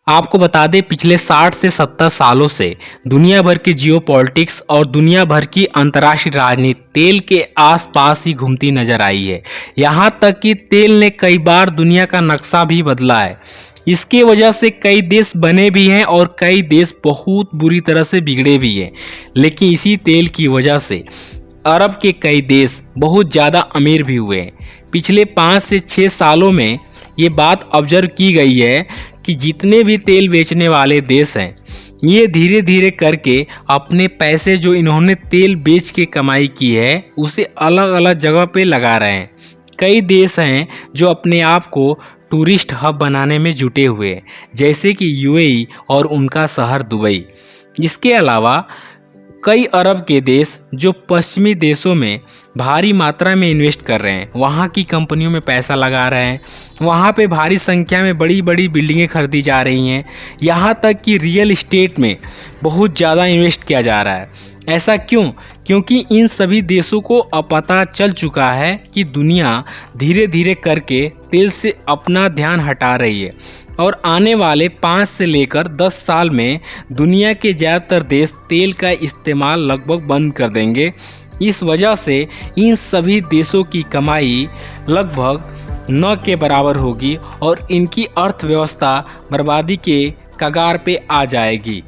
आपको बता दें पिछले 60 से 70 सालों से दुनिया भर की जियोपॉलिटिक्स और दुनिया भर की अंतर्राष्ट्रीय राजनीति तेल के आसपास ही घूमती नजर आई है। यहाँ तक कि तेल ने कई बार दुनिया का नक्शा भी बदला है। इसकी वजह से कई देश बने भी हैं और कई देश बहुत बुरी तरह से बिगड़े भी हैं। लेकिन इसी तेल की वजह से अरब के कई देश बहुत ज़्यादा अमीर भी हुए हैं। पिछले 5 से 6 सालों में ये बात ऑब्जर्व की गई है कि जितने भी तेल बेचने वाले देश हैं ये धीरे धीरे करके अपने पैसे जो इन्होंने तेल बेच के कमाई की है उसे अलग अलग जगह पे लगा रहे हैं। कई देश हैं जो अपने आप को टूरिस्ट हब बनाने में जुटे हुए हैं, जैसे कि यूएई और उनका शहर दुबई। इसके अलावा कई अरब के देश जो पश्चिमी देशों में भारी मात्रा में इन्वेस्ट कर रहे हैं, वहाँ की कंपनियों में पैसा लगा रहे हैं। वहाँ पे भारी संख्या में बड़ी बड़ी बिल्डिंगें खरीदी जा रही हैं। यहाँ तक कि रियल इस्टेट में बहुत ज़्यादा इन्वेस्ट किया जा रहा है। ऐसा क्यों? क्योंकि इन सभी देशों को अब पता चल चुका है कि दुनिया धीरे धीरे करके तेल से अपना ध्यान हटा रही है और आने वाले 5 से लेकर 10 साल में दुनिया के ज़्यादातर देश तेल का इस्तेमाल लगभग बंद कर देंगे। इस वजह से इन सभी देशों की कमाई लगभग न के बराबर होगी और इनकी अर्थव्यवस्था बर्बादी के कगार पे आ जाएगी।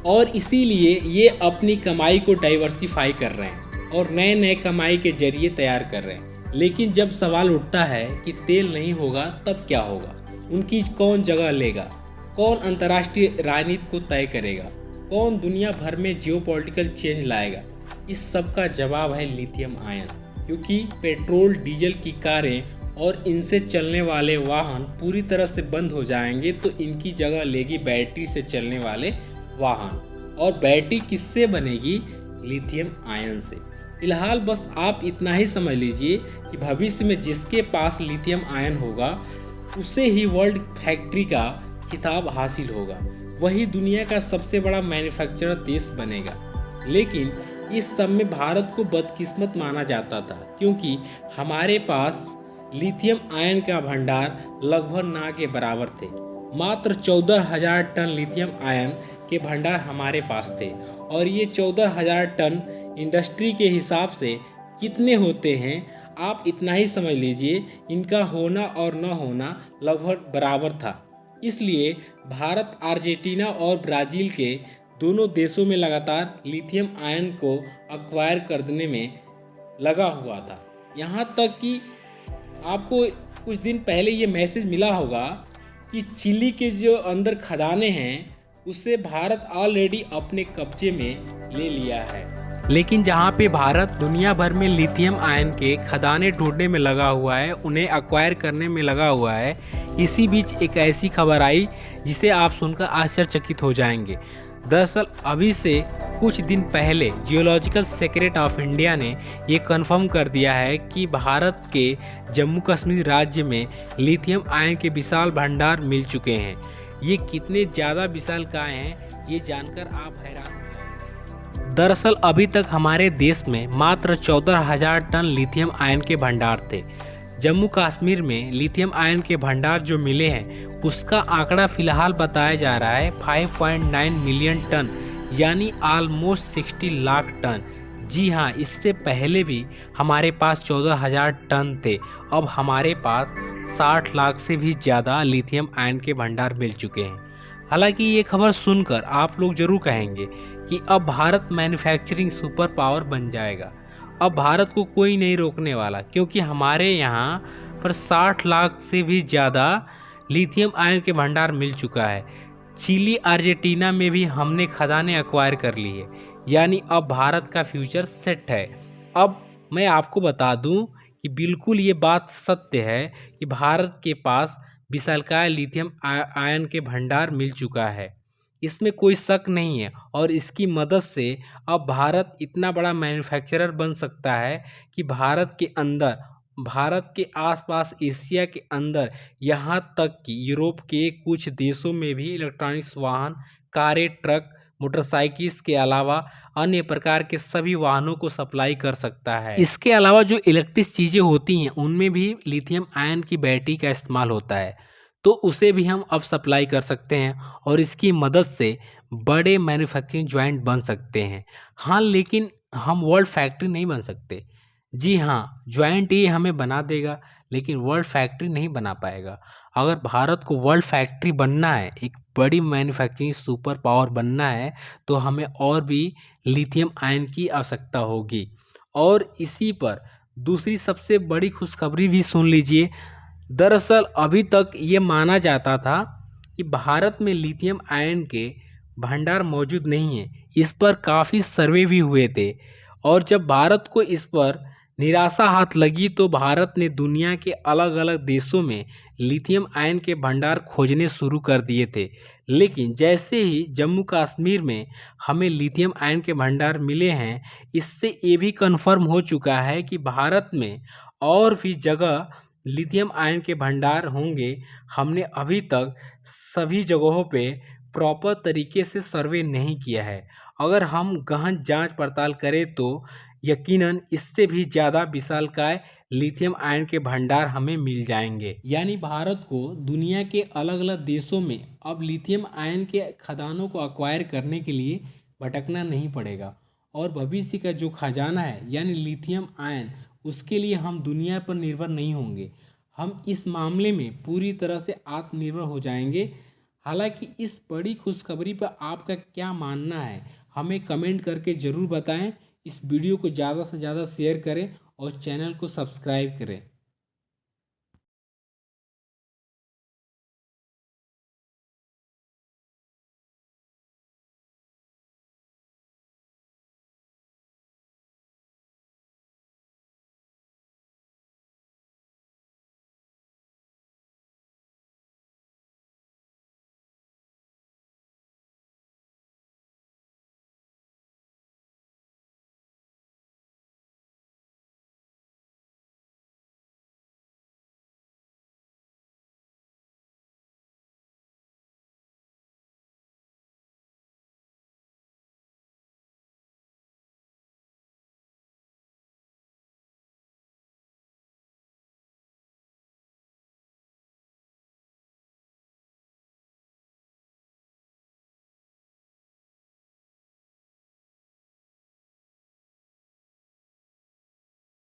और इसीलिए ये अपनी कमाई को डाइवर्सिफाई कर रहे हैं और नए नए कमाई के जरिए तैयार कर रहे हैं। लेकिन जब सवाल उठता है कि तेल नहीं होगा तब क्या होगा, उनकी कौन जगह लेगा, कौन अंतर्राष्ट्रीय राजनीति को तय करेगा, कौन दुनिया भर में जियोपॉलिटिकल चेंज लाएगा, इस सब का जवाब है लिथियम आयन। क्योंकि पेट्रोल डीजल की कारें और इनसे चलने वाले वाहन पूरी तरह से बंद हो जाएंगे तो इनकी जगह लेगी बैटरी से चलने वाले वाहन। और बैटरी किससे बनेगी? लिथियम आयन से। फिलहाल बस आप इतना ही समझ लीजिए कि भविष्य में जिसके पास लिथियम आयन होगा उसे ही वर्ल्ड फैक्ट्री का खिताब हासिल होगा, वही दुनिया का सबसे बड़ा मैन्युफैक्चरर देश बनेगा। लेकिन इस सब में भारत को बदकिस्मत माना जाता था, क्योंकि हमारे पास लिथियम आयन का भंडार लगभग ना के बराबर थे। मात्र 14,000 टन लिथियम आयन के भंडार हमारे पास थे। और ये 14,000 टन इंडस्ट्री के हिसाब से कितने होते हैं आप इतना ही समझ लीजिए, इनका होना और न होना लगभग बराबर था। इसलिए भारत अर्जेंटीना और ब्राज़ील के दोनों देशों में लगातार लिथियम आयन को एक्वायर करने में लगा हुआ था। यहाँ तक कि आपको कुछ दिन पहले ये मैसेज मिला होगा कि चिली के जो अंदर खदानें हैं उसे भारत ऑलरेडी अपने कब्जे में ले लिया है। लेकिन जहाँ पे भारत दुनिया भर में लिथियम आयन के खदानें ढूंढने में लगा हुआ है, उन्हें एक्वायर करने में लगा हुआ है, इसी बीच एक ऐसी खबर आई जिसे आप सुनकर आश्चर्यचकित हो जाएंगे। दरअसल अभी से कुछ दिन पहले जियोलॉजिकल सेक्रेटरी ऑफ इंडिया ने ये कंफर्म कर दिया है कि भारत के जम्मू कश्मीर राज्य में लिथियम आयन के विशाल भंडार मिल चुके हैं। ये कितने ज़्यादा विशालकाय हैं ये जानकर आप हैरान। दरअसल अभी तक हमारे देश में मात्र 14,000 टन लिथियम आयन के भंडार थे। जम्मू कश्मीर में लिथियम आयन के भंडार जो मिले हैं उसका आंकड़ा फिलहाल बताया जा रहा है 5.9 मिलियन टन, यानी ऑलमोस्ट 60 लाख टन। जी हाँ, इससे पहले भी हमारे पास 14,000 टन थे। अब हमारे पास 60 लाख से भी ज़्यादा लिथियम आयन के भंडार मिल चुके हैं। हालांकि ये खबर सुनकर आप लोग जरूर कहेंगे कि अब भारत मैन्युफैक्चरिंग सुपर पावर बन जाएगा। अब भारत को कोई नहीं रोकने वाला, क्योंकि हमारे यहाँ पर 60 लाख से भी ज़्यादा लिथियम आयन के भंडार मिल चुका है। चिली अर्जेंटीना में भी हमने खदानें एक्वायर कर ली है, यानी अब भारत का फ्यूचर सेट है। अब मैं आपको बता दूं कि बिल्कुल ये बात सत्य है कि भारत के पास विशालकाय लिथियम आयन के भंडार मिल चुका है, इसमें कोई शक नहीं है। और इसकी मदद से अब भारत इतना बड़ा मैन्युफैक्चरर बन सकता है कि भारत के अंदर, भारत के आसपास, एशिया के अंदर, यहाँ तक कि यूरोप के कुछ देशों में भी इलेक्ट्रॉनिक्स वाहन, कारें, ट्रक, मोटरसाइकिल्स के अलावा अन्य प्रकार के सभी वाहनों को सप्लाई कर सकता है। इसके अलावा जो इलेक्ट्रिक चीज़ें होती हैं उनमें भी लिथियम आयन की बैटरी का इस्तेमाल होता है। तो उसे भी हम अब सप्लाई कर सकते हैं और इसकी मदद से बड़े मैन्युफैक्चरिंग जॉइंट बन सकते हैं। हाँ, लेकिन हम वर्ल्ड फैक्ट्री नहीं बन सकते। जी हाँ, जॉइंट ये हमें बना देगा, लेकिन वर्ल्ड फैक्ट्री नहीं बना पाएगा। अगर भारत को वर्ल्ड फैक्ट्री बनना है, एक बड़ी मैन्युफैक्चरिंग सुपर पावर बनना है, तो हमें और भी लिथियम आयन की आवश्यकता होगी। और इसी पर दूसरी सबसे बड़ी खुशखबरी भी सुन लीजिए। दरअसल अभी तक ये माना जाता था कि भारत में लिथियम आयन के भंडार मौजूद नहीं है। इस पर काफ़ी सर्वे भी हुए थे और जब भारत को इस पर निराशा हाथ लगी तो भारत ने दुनिया के अलग अलग देशों में लिथियम आयन के भंडार खोजने शुरू कर दिए थे। लेकिन जैसे ही जम्मू कश्मीर में हमें लिथियम आयन के भंडार मिले हैं, इससे ये भी कंफर्म हो चुका है कि भारत में और भी जगह लिथियम आयन के भंडार होंगे। हमने अभी तक सभी जगहों पे प्रॉपर तरीके से सर्वे नहीं किया है। अगर हम गहन जांच पड़ताल करें तो यकीनन इससे भी ज़्यादा विशालकाय लिथियम आयन के भंडार हमें मिल जाएंगे। यानी भारत को दुनिया के अलग अलग देशों में अब लिथियम आयन के खदानों को एक्वायर करने के लिए भटकना नहीं पड़ेगा और भविष्य का जो खजाना है यानी लिथियम आयन, उसके लिए हम दुनिया पर निर्भर नहीं होंगे। हम इस मामले में पूरी तरह से आत्मनिर्भर हो जाएंगे। हालांकि इस बड़ी खुशखबरी पर आपका क्या मानना है, हमें कमेंट करके ज़रूर बताएं। इस वीडियो को ज़्यादा से ज़्यादा शेयर करें और चैनल को सब्सक्राइब करें।